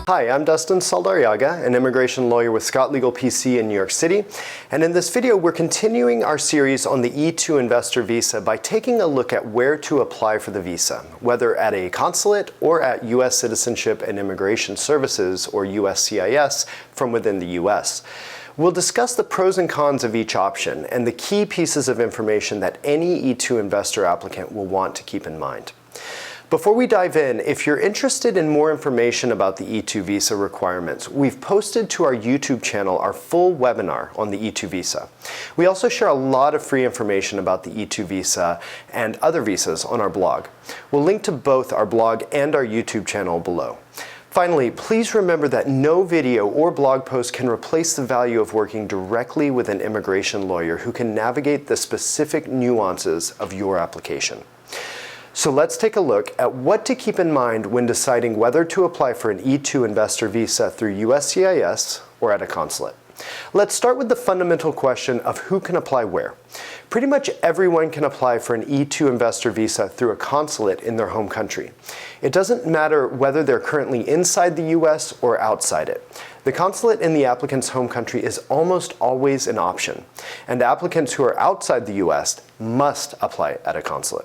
Hi, I'm Dustin Saldarriaga, an immigration lawyer with Scott Legal PC in New York City. And in this video, we're continuing our series on the E-2 investor visa by taking a look at where to apply for the visa, whether at a consulate or at U.S. Citizenship and Immigration Services, or USCIS, from within the U.S. We'll discuss the pros and cons of each option and the key pieces of information that any E-2 investor applicant will want to keep in mind. Before we dive in, if you're interested in more information about the E-2 visa requirements, we've posted to our YouTube channel our full webinar on the E-2 visa. We also share a lot of free information about the E-2 visa and other visas on our blog. We'll link to both our blog and our YouTube channel below. Finally, please remember that no video or blog post can replace the value of working directly with an immigration lawyer who can navigate the specific nuances of your application. So let's take a look at what to keep in mind when deciding whether to apply for an E-2 investor visa through USCIS or at a consulate. Let's start with the fundamental question of who can apply where. Pretty much everyone can apply for an E-2 investor visa through a consulate in their home country. It doesn't matter whether they're currently inside the US or outside it. The consulate in the applicant's home country is almost always an option, and applicants who are outside the US must apply at a consulate.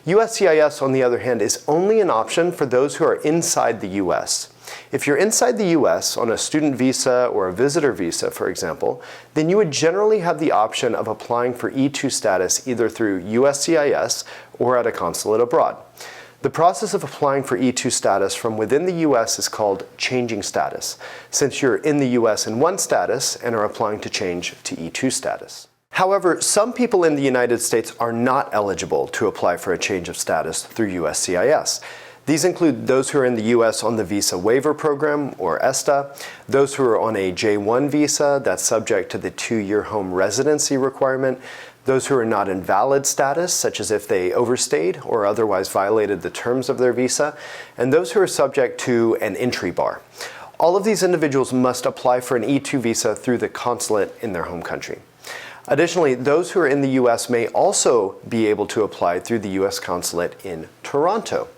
USCIS, on the other hand, is only an option for those who are inside the US. If you're inside the US on a student visa or a visitor visa, for example, then you would generally have the option of applying for E-2 status either through USCIS or at a consulate abroad. The process of applying for E-2 status from within the US is called changing status, since you're in the US in one status and are applying to change to E-2 status. However, some people in the United States are not eligible to apply for a change of status through USCIS. These include those who are in the U.S. on the Visa Waiver Program, or ESTA, those who are on a J-1 visa that's subject to the 2-year home residency requirement, those who are not in valid status, such as if they overstayed or otherwise violated the terms of their visa, and those who are subject to an entry bar. All of these individuals must apply for an E-2 visa through the consulate in their home country. Additionally, those who are in the U.S. may also be able to apply through the U.S. consulate in Toronto.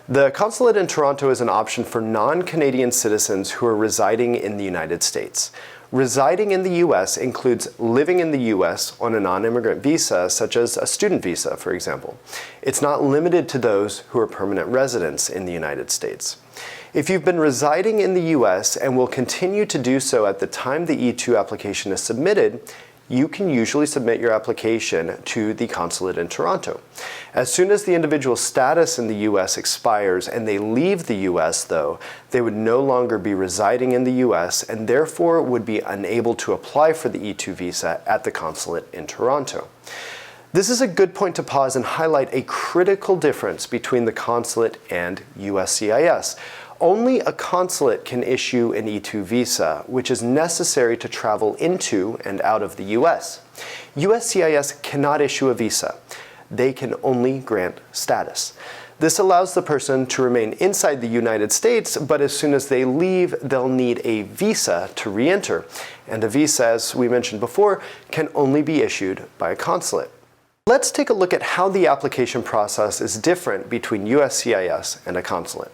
The consulate in Toronto is an option for non-Canadian citizens who are residing in the United States. Residing in the U.S. includes living in the U.S. on a non-immigrant visa, such as a student visa, for example. It's not limited to those who are permanent residents in the United States. If you've been residing in the U.S. and will continue to do so at the time the E-2 application is submitted, you can usually submit your application to the consulate in Toronto. As soon as the individual's status in the U.S. expires and they leave the U.S., though, they would no longer be residing in the U.S. and therefore would be unable to apply for the E-2 visa at the consulate in Toronto. This is a good point to pause and highlight a critical difference between the consulate and USCIS. Only a consulate can issue an E-2 visa, which is necessary to travel into and out of the U.S. USCIS cannot issue a visa. They can only grant status. This allows the person to remain inside the United States, but as soon as they leave, they'll need a visa to re-enter. And a visa, as we mentioned before, can only be issued by a consulate. Let's take a look at how the application process is different between USCIS and a consulate.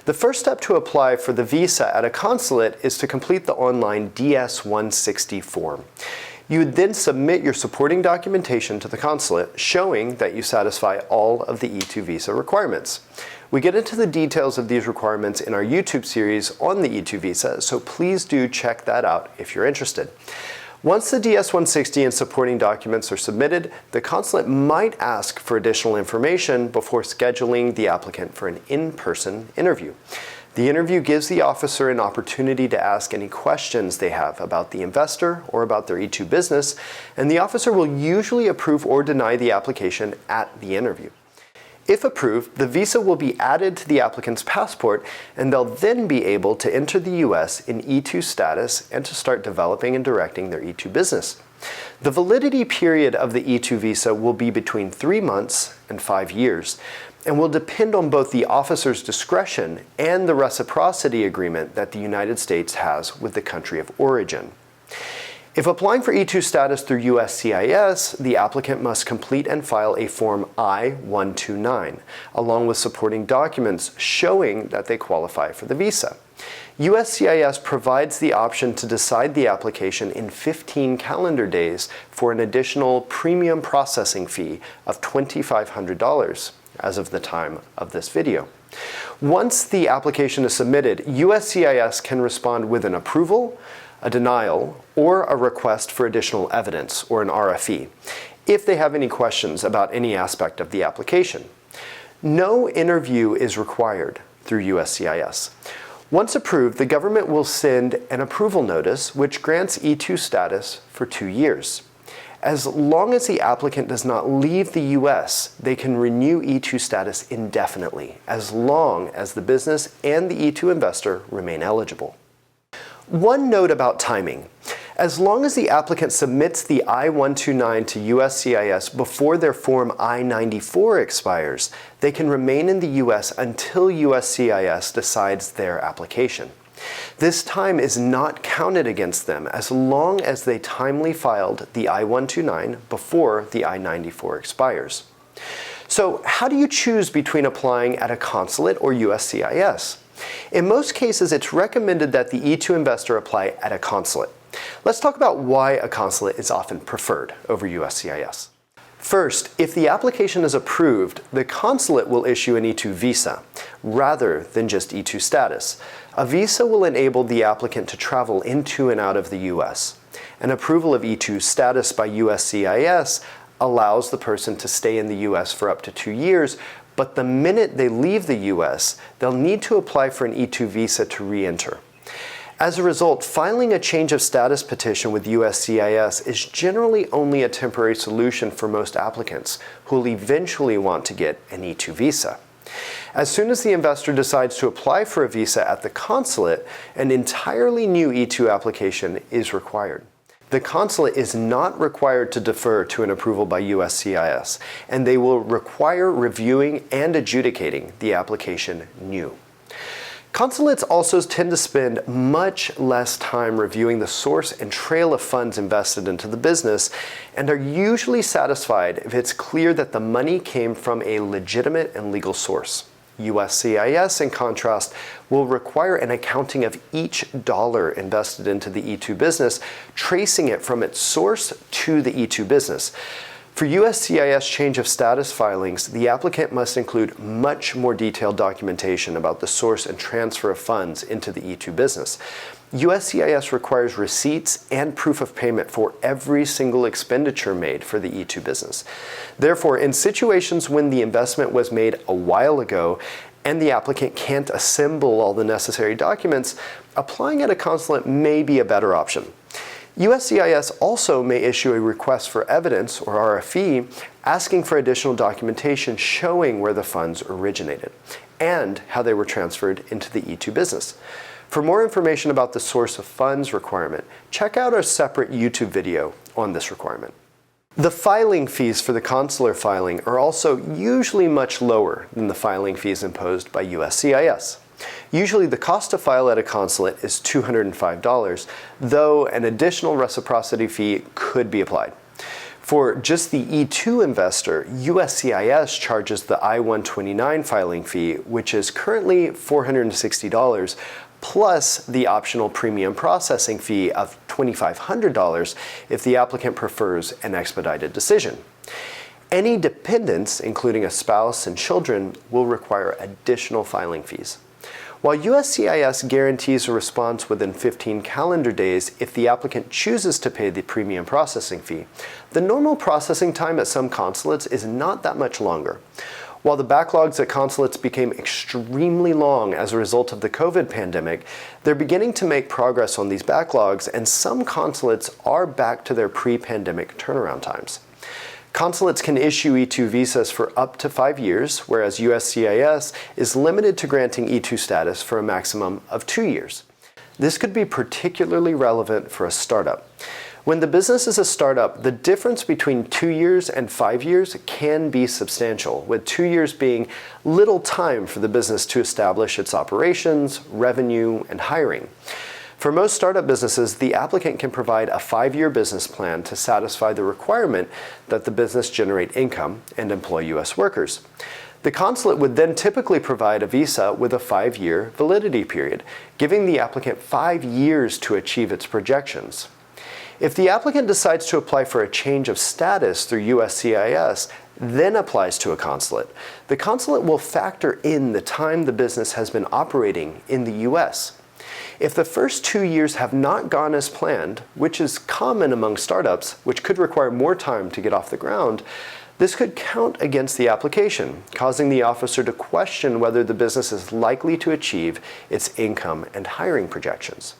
The first step to apply for the visa at a consulate is to complete the online DS-160 form. You would then submit your supporting documentation to the consulate showing that you satisfy all of the E-2 visa requirements. We get into the details of these requirements in our YouTube series on the E-2 visa, so please do check that out if you're interested. Once the DS-160 and supporting documents are submitted, the consulate might ask for additional information before scheduling the applicant for an in-person interview. The interview gives the officer an opportunity to ask any questions they have about the investor or about their E-2 business, and the officer will usually approve or deny the application at the interview. If approved, the visa will be added to the applicant's passport, and they'll then be able to enter the U.S. in E-2 status and to start developing and directing their E-2 business. The validity period of the E-2 visa will be between 3 months and 5 years, and will depend on both the officer's discretion and the reciprocity agreement that the United States has with the country of origin. If applying for E-2 status through USCIS, the applicant must complete and file a Form I-129, along with supporting documents showing that they qualify for the visa. USCIS provides the option to decide the application in 15 calendar days for an additional premium processing fee of $2,500 as of the time of this video. Once the application is submitted, USCIS can respond with an approval, a denial, or a request for additional evidence, or an RFE, if they have any questions about any aspect of the application. No interview is required through USCIS. Once approved, the government will send an approval notice which grants E-2 status for 2 years. As long as the applicant does not leave the U.S., they can renew E-2 status indefinitely, as long as the business and the E-2 investor remain eligible. One note about timing. As long as the applicant submits the I-129 to USCIS before their Form I-94 expires, they can remain in the U.S. until USCIS decides their application. This time is not counted against them as long as they timely filed the I-129 before the I-94 expires. So how do you choose between applying at a consulate or USCIS? In most cases, it's recommended that the E-2 investor apply at a consulate. Let's talk about why a consulate is often preferred over USCIS. First, if the application is approved, the consulate will issue an E-2 visa, rather than just E-2 status. A visa will enable the applicant to travel into and out of the U.S. An approval of E-2 status by USCIS allows the person to stay in the U.S. for up to 2 years, but the minute they leave the U.S., they'll need to apply for an E-2 visa to re-enter. As a result, filing a change of status petition with USCIS is generally only a temporary solution for most applicants who will eventually want to get an E-2 visa. As soon as the investor decides to apply for a visa at the consulate, an entirely new E-2 application is required. The consulate is not required to defer to an approval by USCIS, and they will require reviewing and adjudicating the application new. Consulates also tend to spend much less time reviewing the source and trail of funds invested into the business, and are usually satisfied if it's clear that the money came from a legitimate and legal source. USCIS, in contrast, will require an accounting of each dollar invested into the E-2 business, tracing it from its source to the E-2 business. For USCIS change of status filings, the applicant must include much more detailed documentation about the source and transfer of funds into the E-2 business. USCIS requires receipts and proof of payment for every single expenditure made for the E-2 business. Therefore, in situations when the investment was made a while ago and the applicant can't assemble all the necessary documents, applying at a consulate may be a better option. USCIS also may issue a request for evidence, or RFE, asking for additional documentation showing where the funds originated and how they were transferred into the E-2 business. For more information about the source of funds requirement, check out our separate YouTube video on this requirement. The filing fees for the consular filing are also usually much lower than the filing fees imposed by USCIS. Usually the cost to file at a consulate is $205, though an additional reciprocity fee could be applied. For just the E-2 investor, USCIS charges the I-129 filing fee, which is currently $460, plus the optional premium processing fee of $2,500 if the applicant prefers an expedited decision. Any dependents, including a spouse and children, will require additional filing fees. While USCIS guarantees a response within 15 calendar days if the applicant chooses to pay the premium processing fee, the normal processing time at some consulates is not that much longer. While the backlogs at consulates became extremely long as a result of the COVID pandemic, they're beginning to make progress on these backlogs, and some consulates are back to their pre-pandemic turnaround times. Consulates can issue E-2 visas for up to 5 years, whereas USCIS is limited to granting E-2 status for a maximum of 2 years. This could be particularly relevant for a startup. When the business is a startup, the difference between 2 years and 5 years can be substantial, with 2 years being little time for the business to establish its operations, revenue, and hiring. For most startup businesses, the applicant can provide a 5-year business plan to satisfy the requirement that the business generate income and employ U.S. workers. The consulate would then typically provide a visa with a 5-year validity period, giving the applicant 5 years to achieve its projections. If the applicant decides to apply for a change of status through USCIS, then applies to a consulate, the consulate will factor in the time the business has been operating in the US. If the first 2 years have not gone as planned, which is common among startups, which could require more time to get off the ground, this could count against the application, causing the officer to question whether the business is likely to achieve its income and hiring projections.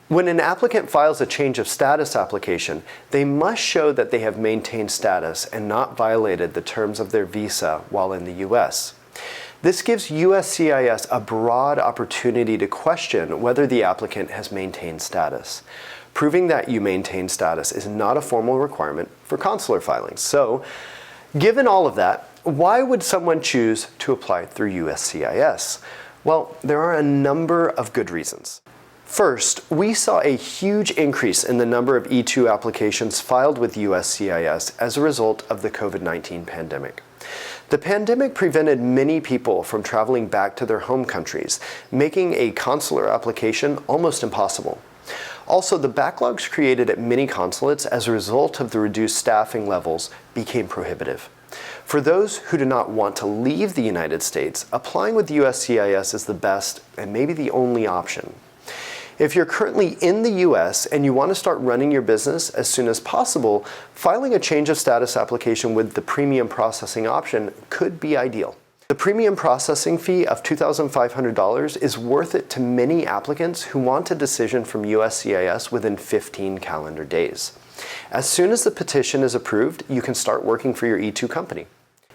When an applicant files a change of status application, they must show that they have maintained status and not violated the terms of their visa while in the US. This gives USCIS a broad opportunity to question whether the applicant has maintained status. Proving that you maintain status is not a formal requirement for consular filings. So, given all of that, why would someone choose to apply through USCIS? Well, there are a number of good reasons. First, we saw a huge increase in the number of E-2 applications filed with USCIS as a result of the COVID-19 pandemic. The pandemic prevented many people from traveling back to their home countries, making a consular application almost impossible. Also, the backlogs created at many consulates as a result of the reduced staffing levels became prohibitive. For those who do not want to leave the United States, applying with USCIS is the best and maybe the only option. If you're currently in the US and you want to start running your business as soon as possible, filing a change of status application with the premium processing option could be ideal. The premium processing fee of $2,500 is worth it to many applicants who want a decision from USCIS within 15 calendar days. As soon as the petition is approved, you can start working for your E-2 company.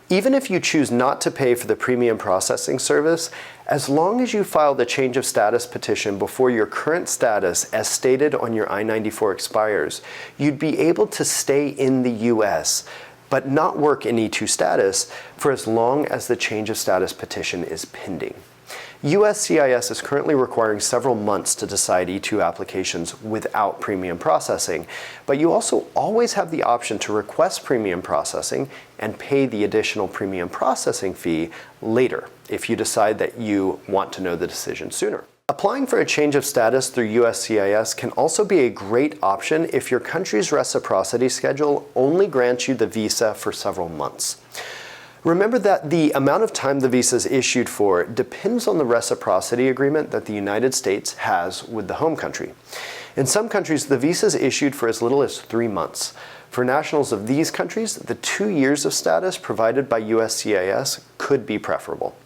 Even if you choose not to pay for the premium processing service, as long as you file the change of status petition before your current status as stated on your I-94 expires, you'd be able to stay in the US, but not work in E-2 status for as long as the change of status petition is pending. USCIS is currently requiring several months to decide E-2 applications without premium processing, but you also always have the option to request premium processing and pay the additional premium processing fee later if you decide that you want to know the decision sooner. Applying for a change of status through USCIS can also be a great option if your country's reciprocity schedule only grants you the visa for several months. Remember that the amount of time the visa is issued for depends on the reciprocity agreement that the United States has with the home country. In some countries, the visa is issued for as little as 3 months. For nationals of these countries, the 2 years of status provided by USCIS could be preferable.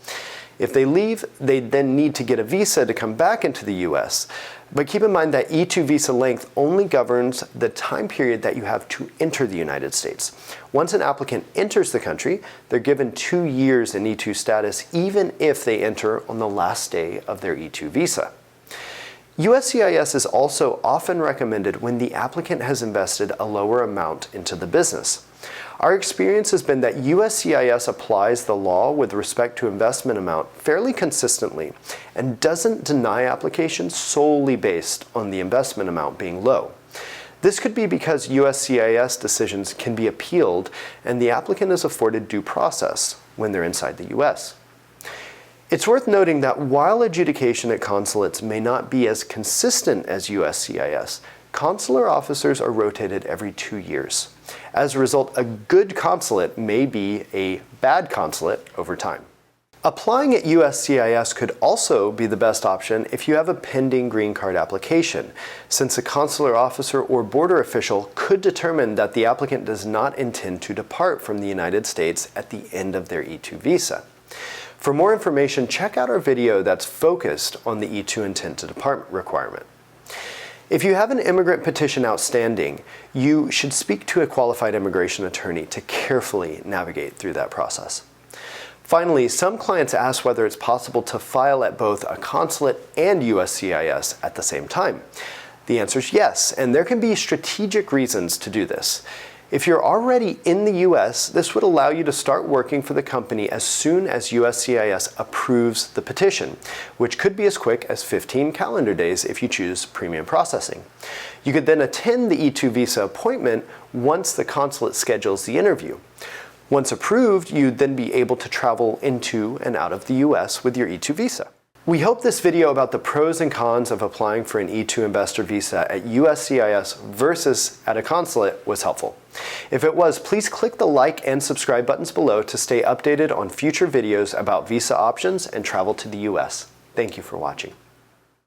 If they leave, they then need to get a visa to come back into the US. But keep in mind that E-2 visa length only governs the time period that you have to enter the United States. Once an applicant enters the country, they're given 2 years in E-2 status, even if they enter on the last day of their E-2 visa. USCIS is also often recommended when the applicant has invested a lower amount into the business. Our experience has been that USCIS applies the law with respect to investment amount fairly consistently and doesn't deny applications solely based on the investment amount being low. This could be because USCIS decisions can be appealed and the applicant is afforded due process when they're inside the US. It's worth noting that while adjudication at consulates may not be as consistent as USCIS, consular officers are rotated every 2 years. As a result, a good consulate may be a bad consulate over time. Applying at USCIS could also be the best option if you have a pending green card application, since a consular officer or border official could determine that the applicant does not intend to depart from the United States at the end of their E-2 visa. For more information, check out our video that's focused on the E-2 intent to depart requirement. If you have an immigrant petition outstanding, you should speak to a qualified immigration attorney to carefully navigate through that process. Finally, some clients ask whether it's possible to file at both a consulate and USCIS at the same time. The answer is yes, and there can be strategic reasons to do this. If you're already in the US, this would allow you to start working for the company as soon as USCIS approves the petition, which could be as quick as 15 calendar days if you choose premium processing. You could then attend the E-2 visa appointment once the consulate schedules the interview. Once approved, you'd then be able to travel into and out of the US with your E-2 visa. We hope this video about the pros and cons of applying for an E-2 investor visa at USCIS versus at a consulate was helpful. If it was, please click the like and subscribe buttons below to stay updated on future videos about visa options and travel to the US. Thank you for watching.